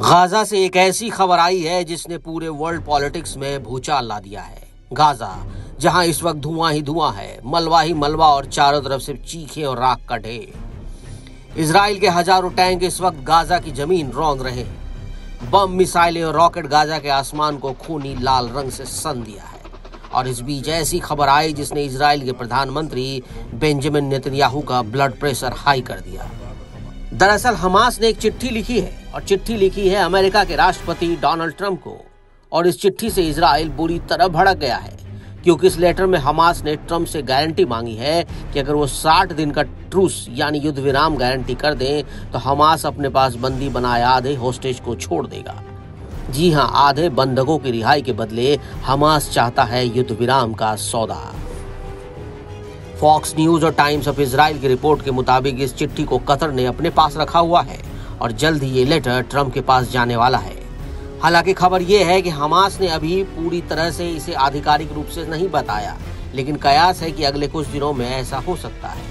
Gaza से एक ऐसी खबर आई है जिसने पूरे वर्ल्ड पॉलिटिक्स में भूचाल ला दिया है। गाजा, जहां इस वक्त धुआं ही धुआं है, मलबा ही मलबा और चारों तरफ से चीखे और राख का ढेर। इजराइल के हजारों टैंक इस वक्त गाजा की जमीन रौंद रहे हैं। बम, मिसाइलें और रॉकेट गाजा के आसमान को खूनी लाल रंग से सन दिया है। और इस बीच ऐसी खबर आई जिसने इजराइल के प्रधानमंत्री बेंजामिन नेतन्याहू का ब्लड प्रेशर हाई कर दिया। दरअसल हमास ने एक चिट्ठी लिखी है और चिट्ठी लिखी है अमेरिका के राष्ट्रपति डोनाल्ड ट्रंप को। और इस चिट्ठी से इजराइल बुरी तरह भड़क गया है, क्योंकि इस लेटर में हमास ने ट्रंप से गारंटी मांगी है कि अगर वो 60 दिन का ट्रूस यानी युद्ध विराम गारंटी कर दें तो हमास अपने पास बंदी बनाए आधे होस्टेज को छोड़ देगा। जी हां, आधे बंधकों की रिहाई के बदले हमास चाहता है युद्ध विराम का सौदा। फॉक्स न्यूज और टाइम्स ऑफ इजराइल की रिपोर्ट के मुताबिक इस चिट्ठी को कतर ने अपने पास रखा हुआ है और जल्द ही ये लेटर ट्रंप के पास जाने वाला है। हालांकि खबर ये है कि हमास ने अभी पूरी तरह से इसे आधिकारिक रूप से नहीं बताया, लेकिन कयास है कि अगले कुछ दिनों में ऐसा हो सकता है।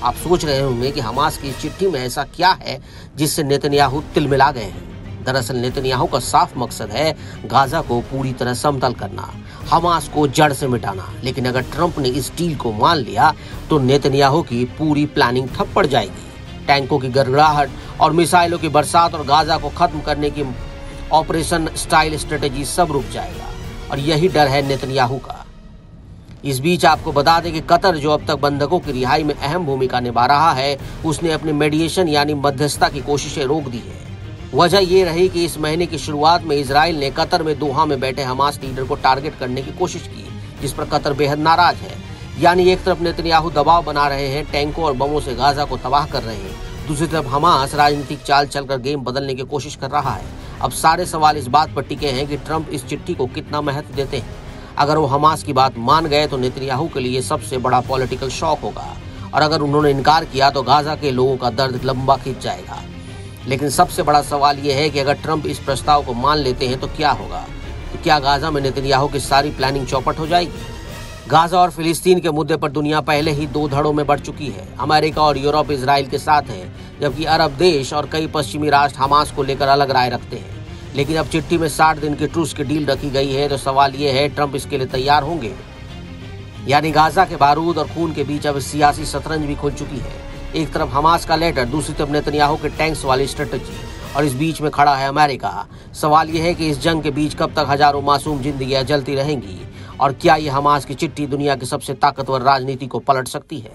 आप सोच रहे होंगे कि हमास की इस चिट्ठी में ऐसा क्या है जिससे नेतन्याहू तिलमिला गए हैं। दरअसल नेतन्याहू का साफ मकसद है गाजा को पूरी तरह समतल करना, हमास को जड़ से मिटाना। लेकिन अगर ट्रंप ने इस डील को मान लिया तो नेतन्याहू की पूरी प्लानिंग ठप पड़ जाएगी। टैंकों की गड़गड़ाहट और मिसाइलों की बरसात और गाजा को खत्म करने की ऑपरेशन स्टाइल स्ट्रेटेजी सब रुक जाएगा, और यही डर है नेतन्याहू का। इस बीच आपको बता दें कि कतर, जो अब तक बंधकों की रिहाई में अहम भूमिका निभा रहा है, उसने अपनी मेडिएशन यानी मध्यस्थता की कोशिशें रोक दी है। वजह ये रही कि इस महीने की शुरुआत में इजराइल ने कतर में दोहा में बैठे हमास लीडर को टारगेट करने की कोशिश की, जिस पर कतर बेहद नाराज है। यानी एक तरफ नेतन्याहू दबाव बना रहे हैं, टैंकों और बमों से गाजा को तबाह कर रहे हैं, दूसरी तरफ हमास राजनीतिक चाल चलकर गेम बदलने की कोशिश कर रहा है। अब सारे सवाल इस बात पर टिके हैं कि ट्रंप इस चिट्ठी को कितना महत्व देते हैं। अगर वो हमास की बात मान गए तो नेतन्याहू के लिए सबसे बड़ा पॉलिटिकल शॉक होगा, और अगर उन्होंने इनकार किया तो गाजा के लोगों का दर्द लंबा खिंच जाएगा। लेकिन सबसे बड़ा सवाल यह है कि अगर ट्रंप इस प्रस्ताव को मान लेते हैं तो क्या होगा? तो क्या गाजा में नेतन्याहू की सारी प्लानिंग चौपट हो जाएगी? गाजा और फिलिस्तीन के मुद्दे पर दुनिया पहले ही दो धड़ों में बढ़ चुकी है। अमेरिका और यूरोप इजराइल के साथ है, जबकि अरब देश और कई पश्चिमी राष्ट्र हमास को लेकर अलग राय रखते हैं। लेकिन अब चिट्ठी में 60 दिन की ट्रूस की डील रखी गई है, तो सवाल ये है ट्रंप इसके लिए तैयार होंगे? यानी गाजा के बारूद और खून के बीच अब सियासी शतरंज भी खुल चुकी है। एक तरफ हमास का लेटर, दूसरी तरफ नेतन्याहू के टैंक्स वाली स्ट्रेटजी, और इस बीच में खड़ा है अमेरिका। सवाल यह है कि इस जंग के बीच कब तक हजारों मासूम जिंदगियां जलती रहेंगी, और क्या ये हमास की चिट्ठी दुनिया की सबसे ताकतवर राजनीति को पलट सकती है?